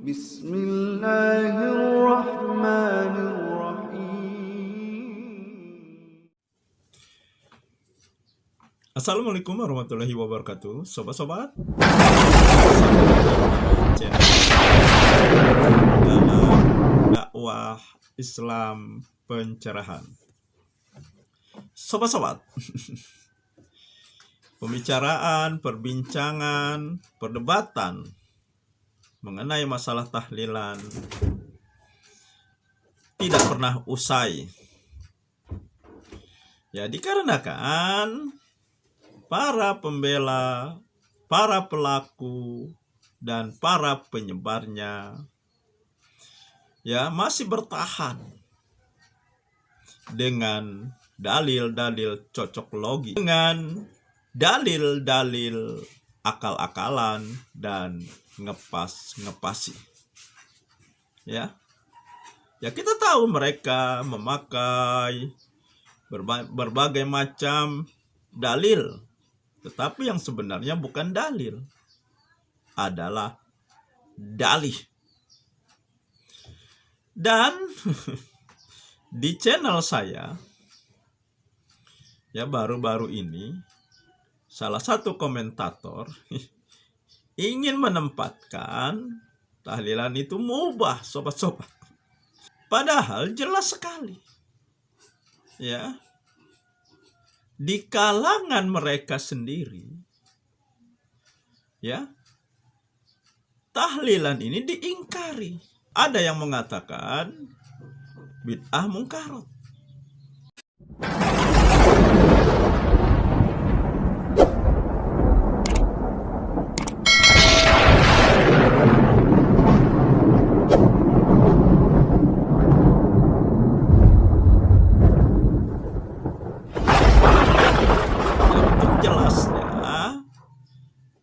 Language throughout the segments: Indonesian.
Bismillahirrahmanirrahim. Assalamualaikum warahmatullahi wabarakatuh, sobat-sobat. Dalam dakwah Islam pencerahan, sobat-sobat. Pembicaraan, perbincangan, perdebatan mengenai masalah tahlilan tidak pernah usai. Ya, dikarenakan para pembela, para pelaku, dan para penyebarnya ya masih bertahan dengan dalil-dalil cocok logi, dengan dalil-dalil akal-akalan dan ngepas-ngepasi. Ya, kita tahu mereka memakai berbagai macam dalil, tetapi yang sebenarnya bukan dalil, adalah dalih. Dan di channel saya ya baru-baru ini salah satu komentator ingin menempatkan tahlilan itu mubah, sobat-sobat. Padahal jelas sekali ya, di kalangan mereka sendiri ya, tahlilan ini diingkari. Ada yang mengatakan bid'ah mungkarat.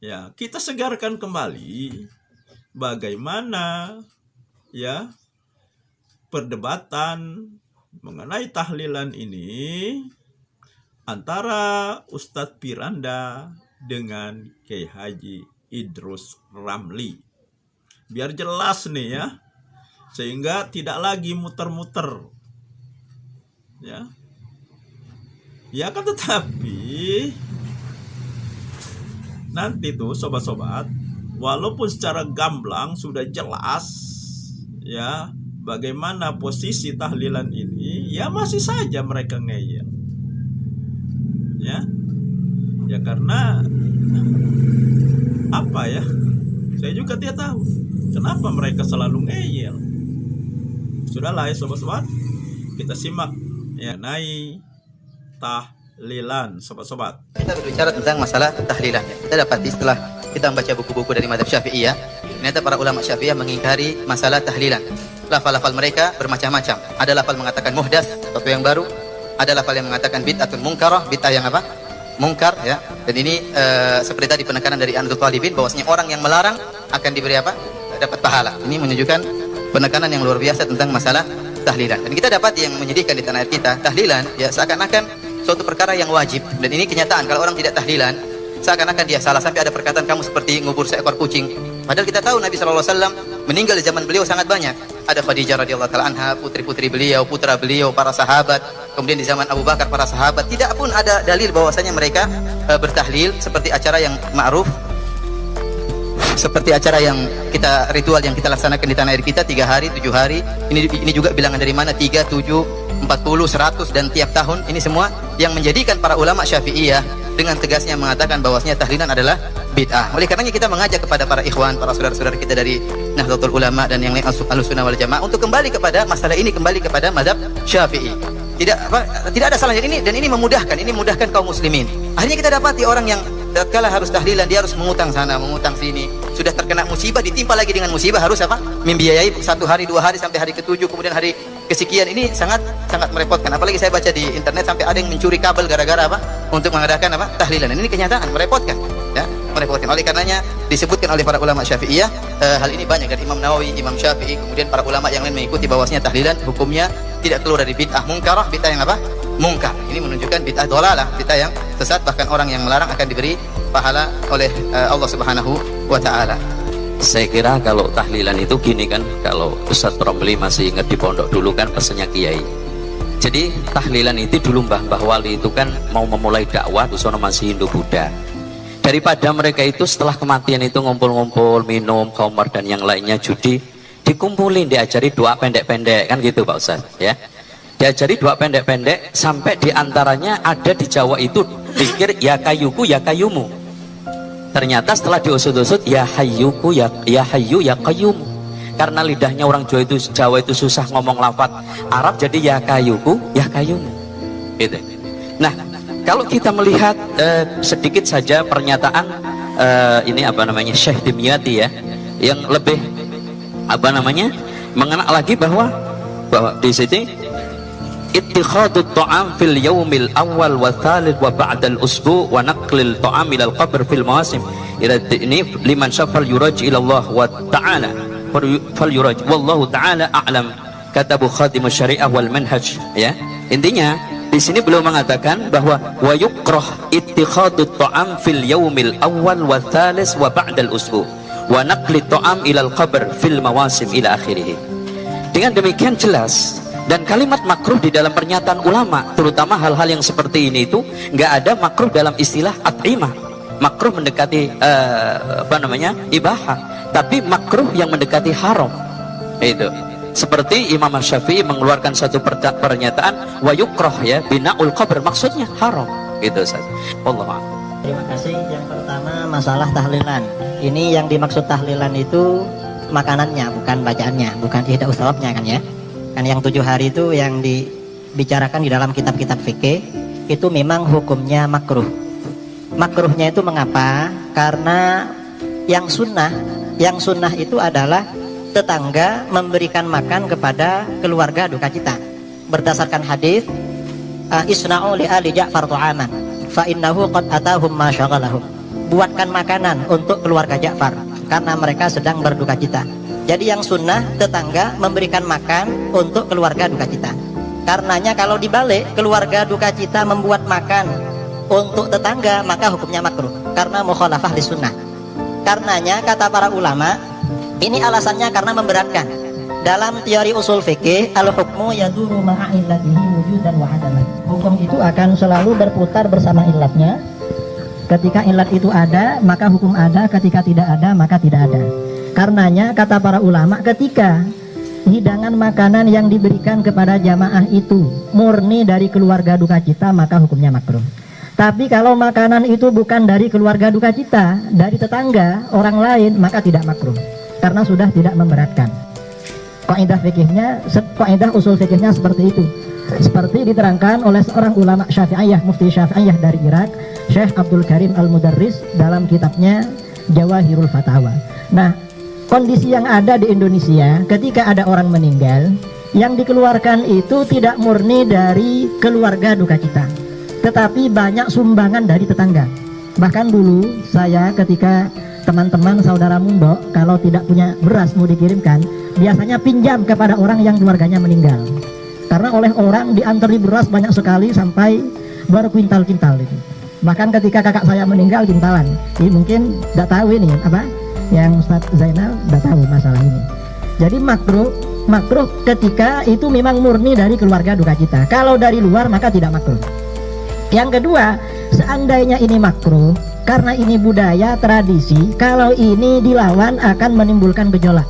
Ya, kita segarkan kembali bagaimana ya perdebatan mengenai tahlilan ini antara Ustadz Piranda dengan Kiai Haji Idrus Ramli. Biar jelas nih ya, sehingga tidak lagi muter-muter. Ya. Ya kan, tetapi nanti tuh sobat-sobat, walaupun secara gamblang sudah jelas ya bagaimana posisi tahlilan ini, ya masih saja mereka ngeyel. Ya karena apa ya? Saya juga tidak tahu kenapa mereka selalu ngeyel. Sudahlah ya sobat-sobat, kita simak ya tahlilan, sobat-sobat. Kita berbicara tentang masalah tahlilan. Kita dapati setelah kita membaca buku-buku dari mazhab Syafi'iyah, ternyata para ulama Syafi'iyah mengingkari masalah tahlilan. Lafal-lafal mereka bermacam-macam. Ada lafal mengatakan muhdas, sesuatu yang baru. Ada lafal yang mengatakan bid'atun mungkarah, bid'ah yang apa? Mungkar ya. Dan ini seperti tadi penekanan dari Anadul Talibin bahwasanya orang yang melarang akan diberi apa? Dapat pahala. Ini menunjukkan penekanan yang luar biasa tentang masalah tahlilan. Dan kita dapat yang menyedihkan di tanah air kita, tahlilan ya seakan-akan suatu perkara yang wajib, dan ini kenyataan. Kalau orang tidak tahlilan, seakan-akan dia salah. Sampai ada perkataan kamu seperti ngubur seekor kucing. Padahal kita tahu Nabi SAW meninggal di zaman beliau sangat banyak. Ada Khadijah radhiyallahu taala anha, putri-putri beliau, putra beliau, para sahabat. Kemudian di zaman Abu Bakar para sahabat. Tidak pun ada dalil bahwasanya mereka bertahlil seperti acara yang ma'ruf, seperti acara yang kita ritual yang kita laksanakan di tanah air kita 3 hari, 7 hari. Ini juga bilangan dari mana? 3, 7, 40, 100 dan tiap tahun. Ini semua yang menjadikan para ulama Syafi'iyah dengan tegasnya mengatakan bahwasanya tahlilan adalah bid'ah. Oleh karenanya kita mengajak kepada para ikhwan, para saudara-saudara kita dari Nahdlatul Ulama dan yang lain Ahlussunnah wal Jamaah untuk kembali kepada masalah ini, kembali kepada mazhab Syafi'i. Tidak ada salahnya ini, dan ini memudahkan kaum muslimin. Akhirnya kita dapati orang yang tatkala harus tahlilan dia harus mengutang sana, mengutang sini. Sudah terkena musibah ditimpa lagi dengan musibah, harus apa? Membiayai 1 hari, 2 hari sampai hari ke-7, kemudian hari kesekian. Ini sangat merepotkan. Apalagi saya baca di internet sampai ada yang mencuri kabel gara-gara apa? Untuk mengadakan apa? Tahlilan. Ini kenyataan merepotkan, ya, merepotkan. Oleh karenanya disebutkan oleh para ulama Syafi'iyah, hal ini banyak dari Imam Nawawi, Imam Syafi'i, kemudian para ulama yang lain mengikuti bahwasanya tahlilan hukumnya tidak keluar dari bid'ah mungkarah, bid'ah yang apa? Mungkar. Ini menunjukkan bid'ah dhalalah, bid'ah yang sesat, bahkan orang yang melarang akan diberi pahala oleh Allah Subhanahu wa taala. Saya kira kalau tahlilan itu gini kan, kalau Ustadz Romli masih ingat di pondok dulu kan pesannya Kiai. Jadi tahlilan itu dulu Mbah Wali itu kan mau memulai dakwah di sana masih Hindu Buddha. Daripada mereka itu setelah kematian itu ngumpul-ngumpul, minum, khamar dan yang lainnya, judi, dikumpulin, diajari doa pendek-pendek kan gitu Pak Ustadz ya. Diajari doa pendek-pendek sampai diantaranya ada di Jawa itu pikir ya kayuku ya kayumu. Ternyata setelah diusut-usut ya hayyuku ya hayyu ya qayyumu. Karena lidahnya orang Jawa itu susah ngomong lafaz Arab, jadi ya kayuku ya kayumu. Gitu. Nah, kalau kita melihat sedikit saja pernyataan ini apa namanya Syekh Dimyati ya, yang lebih apa namanya mengenal lagi bahwa di sini ittikhadut ta'am fil yaumil awal wa thalith wa ba'dal usbu wa naqlil ta'am ila al-qabr fil mawasim ila ini liman syafal yuraji ila Allah wa ta'ala fal yuraji wallahu ta'ala a'lam, katabu khatimus syariah wal manhaj ya. Intinya di sini beliau mengatakan bahwa wa yukrah ittikhadut ta'am fil yaumil awal wa thalith wa ba'dal usbu wa naqli ta'am ila al-qabr fil mawasim ila akhirih. Dengan demikian jelas, dan kalimat makruh di dalam pernyataan ulama, terutama hal-hal yang seperti ini itu nggak ada makruh dalam istilah at'imah. Makruh mendekati apa namanya ibahah, tapi makruh yang mendekati haram. Itu seperti Imam Syafi'i mengeluarkan satu pernyataan wa yukrah ya binaul qabr, maksudnya haram. Gitu Ustaz. Allah. Terima kasih. Yang pertama masalah tahlilan. Ini yang dimaksud tahlilan itu makanannya, bukan bacaannya, bukan ihda usawabnya kan ya. Kan yang 7 hari itu yang dibicarakan di dalam kitab-kitab fikih itu memang hukumnya makruh. Makruhnya itu mengapa? Karena yang sunnah itu adalah tetangga memberikan makan kepada keluarga duka cita. Berdasarkan hadis isna'u li ali Ja'far tu'aman fa innahu qad atahum ma syaghalahum. Buatkan makanan untuk keluarga Ja'far karena mereka sedang berduka cita. Jadi yang sunnah tetangga memberikan makan untuk keluarga duka cita. Karenanya kalau dibalik keluarga duka cita membuat makan untuk tetangga, maka hukumnya makruh karena mukhalafah li sunnah. Karenanya kata para ulama, ini alasannya karena memberatkan. Dalam teori usul fikih, al-hukmu yaduru ma'a illatihi wujudan wa adaman. Hukum itu akan selalu berputar bersama illatnya. Ketika illat itu ada, maka hukum ada. Ketika tidak ada, maka tidak ada. Karenanya kata para ulama, ketika hidangan makanan yang diberikan kepada jamaah itu murni dari keluarga duka cita, maka hukumnya makruh. Tapi kalau makanan itu bukan dari keluarga duka cita, dari tetangga, orang lain, maka tidak makruh karena sudah tidak memberatkan. Kaidah fikihnya, kaidah usul fikihnya seperti itu. Seperti diterangkan oleh seorang ulama Syafi'iyah, mufti Syafi'iyah dari Irak, Syekh Abdul Karim Al-Mudarris dalam kitabnya Jawahirul Fatawa. Nah, kondisi yang ada di Indonesia ketika ada orang meninggal, yang dikeluarkan itu tidak murni dari keluarga duka cita, tetapi banyak sumbangan dari tetangga. Bahkan dulu saya ketika teman-teman saudara Mundo kalau tidak punya beras mau dikirimkan, biasanya pinjam kepada orang yang keluarganya meninggal. Karena oleh orang diantari beras banyak sekali sampai berkuintal-kintal itu. Bahkan ketika kakak saya meninggal kintalan. Ini mungkin tidak tahu ini apa yang Ustaz Zainal tidak tahu masalah ini. Jadi makruh ketika itu memang murni dari keluarga duka cita. Kalau dari luar maka tidak makruh. Yang kedua, seandainya ini makruh karena ini budaya tradisi, kalau ini dilawan akan menimbulkan gejolak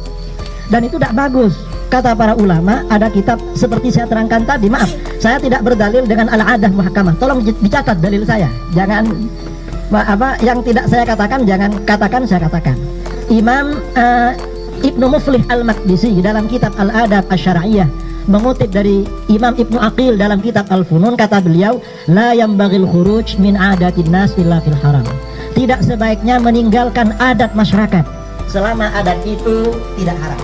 dan itu tidak bagus. Kata para ulama, ada kitab seperti saya terangkan tadi, maaf saya tidak berdalil dengan al-adah muhkamah, tolong dicatat dalil saya, jangan apa yang tidak saya katakan jangan katakan saya katakan. Imam Ibnu Muflih Al-Maqdisi dalam kitab Al-Adab Asy-Syar'iyyah mengutip dari Imam Ibnu Aqil dalam kitab Al-Funun, kata beliau, la yambaghil khuruj min adatin nas illa fil haram. Tidak sebaiknya meninggalkan adat masyarakat selama adat itu tidak haram.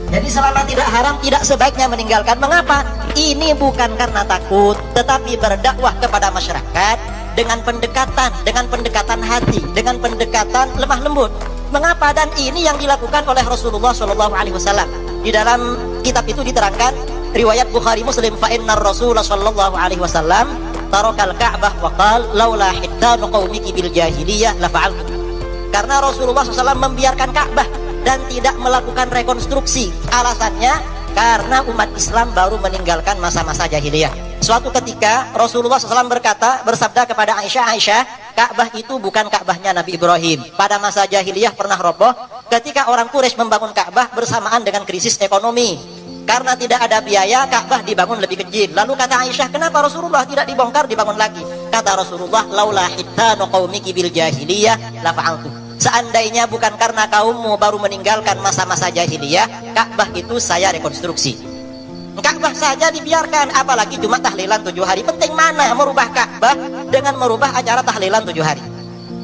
Jadi selama tidak haram tidak sebaiknya meninggalkan. Mengapa? Ini bukan karena takut, tetapi berdakwah kepada masyarakat dengan pendekatan hati, dengan pendekatan lemah lembut. Mengapa? Dan ini yang dilakukan oleh Rasulullah SAW. Di dalam kitab itu diterangkan riwayat Bukhari Muslim, fa innar Rasulullah SAW tarakal Ka'bah wa qala laula hiddanu qaumiki bil jahiliyah la fa'altu. Karena Rasulullah SAW membiarkan Ka'bah dan tidak melakukan rekonstruksi. Alasannya karena umat Islam baru meninggalkan masa-masa jahiliyah. Suatu ketika Rasulullah SAW bersabda kepada Aisyah, Ka'bah itu bukan Ka'bahnya Nabi Ibrahim. Pada masa jahiliyah pernah roboh ketika orang Quraisy membangun Ka'bah bersamaan dengan krisis ekonomi. Karena tidak ada biaya, Ka'bah dibangun lebih kecil. Lalu kata Aisyah, kenapa Rasulullah tidak dibongkar, dibangun lagi? Kata Rasulullah, laula hittanu qaumiki bil jahiliyah la fa'altu. Seandainya bukan karena kaummu baru meninggalkan masa-masa jahiliyah, Ka'bah itu saya rekonstruksi. Ka'bah saja dibiarkan, apalagi cuma tahlilan 7 hari. Penting mana merubah Ka'bah dengan merubah acara tahlilan 7 hari?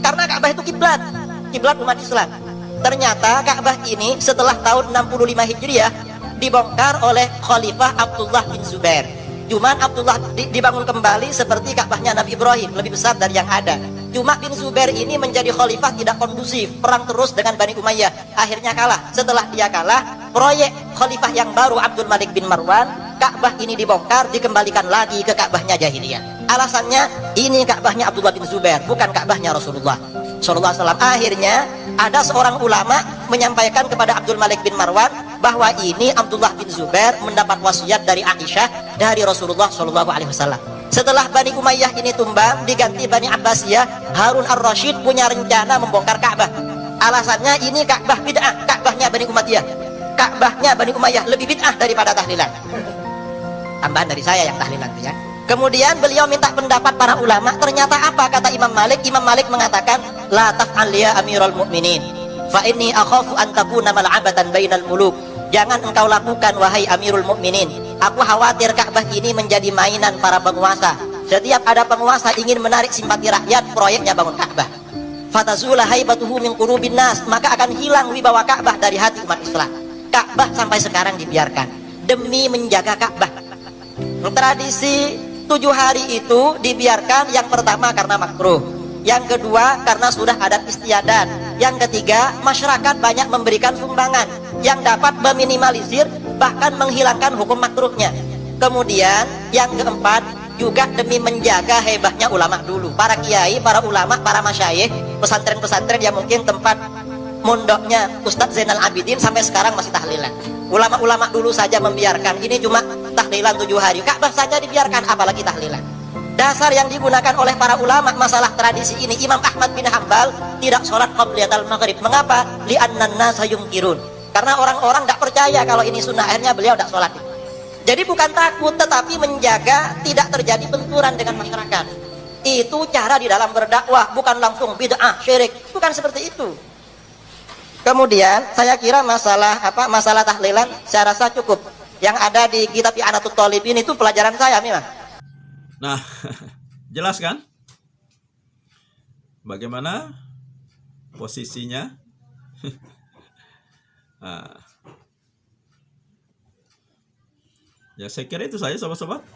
Karena Ka'bah itu kiblat umat Islam. Ternyata Ka'bah ini setelah tahun 65 Hijriah dibongkar oleh Khalifah Abdullah bin Zubair. Cuman Abdullah dibangun kembali seperti Ka'bahnya Nabi Ibrahim, lebih besar dari yang ada. Cuma bin Zubair ini menjadi khalifah tidak kondusif, perang terus dengan Bani Umayyah, akhirnya kalah. Setelah dia kalah, proyek khalifah yang baru Abdul Malik bin Marwan, Ka'bah ini dibongkar, dikembalikan lagi ke Ka'bahnya jahiliyah. Alasannya ini Ka'bahnya Abdullah bin Zubair, bukan Ka'bahnya Rasulullah Sallallahu Alaihi Wasallam. Akhirnya ada seorang ulama menyampaikan kepada Abdul Malik bin Marwan bahwa ini Abdullah bin Zubair mendapat wasiat dari Aisyah dari Rasulullah Sallallahu Alaihi Wasallam. Setelah Bani Umayyah ini tumbang, diganti Bani Abbasiyah, Harun ar-Rasyid punya rencana membongkar Ka'bah. Alasannya ini Ka'bah bid'ah, Ka'bahnya Bani Umayyah. Ka'bahnya Bani Umayyah lebih bid'ah daripada tahlilan. Tambahan dari saya yang tahlilan itu ya. Kemudian beliau minta pendapat para ulama. Ternyata apa kata Imam Malik? Imam Malik mengatakan, la taf'al ya Amirul Mukminin, fa inni akhafu an takuna mal'abatan bainal muluk. Jangan engkau lakukan wahai Amirul Mukminin. Aku khawatir Ka'bah ini menjadi mainan para penguasa. Setiap ada penguasa ingin menarik simpati rakyat, proyeknya bangun Ka'bah. Fatazula haibatuhu min qulubin nas, maka akan hilang wibawa Ka'bah dari hati umat Islam. Ka'bah sampai sekarang dibiarkan demi menjaga Ka'bah. Tradisi 7 hari itu dibiarkan, yang pertama karena makruh, yang kedua karena sudah adat istiadat, yang ketiga masyarakat banyak memberikan sumbangan yang dapat meminimalisir bahkan menghilangkan hukum makruhnya. Kemudian yang keempat juga demi menjaga hebahnya ulama dulu, para kiai, para ulama, para masyayikh, pesantren-pesantren yang mungkin tempat mondoknya Ustadz Zainal Abidin sampai sekarang masih tahlilan. Ulama-ulama dulu saja membiarkan, ini cuma tahlilan 7 hari. Ka'bah saja dibiarkan, apalagi tahlilan. Dasar yang digunakan oleh para ulama masalah tradisi ini, Imam Ahmad bin Hambal tidak sholat qabliyatul maghrib. Mengapa? Li'annan nasa yungkirun, karena orang-orang tidak percaya kalau ini sunnah, akhirnya beliau tidak sholat. Jadi bukan takut, tetapi menjaga tidak terjadi benturan dengan masyarakat. Itu cara di dalam berdakwah, bukan langsung bid'ah, syirik, bukan seperti itu. Kemudian saya kira masalah tahlilan saya rasa cukup. Yang ada di kitab I'anatul Talibin itu pelajaran saya memang. Nah, jelas kan? Bagaimana posisinya? Nah, ya saya kira itu saja sobat-sobat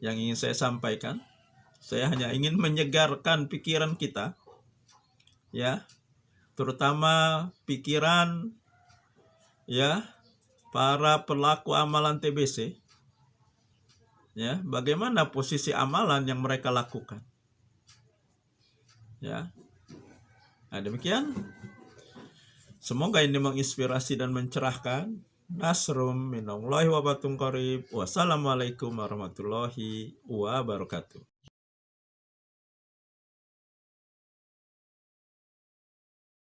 yang ingin saya sampaikan. Saya hanya ingin menyegarkan pikiran kita, ya, terutama pikiran ya para pelaku amalan TBC, ya, bagaimana posisi amalan yang mereka lakukan, ya. Nah, demikian, semoga ini menginspirasi dan mencerahkan. Nasrum minallahi wa batun qarib. Wassalamualaikum warahmatullahi wabarakatuh.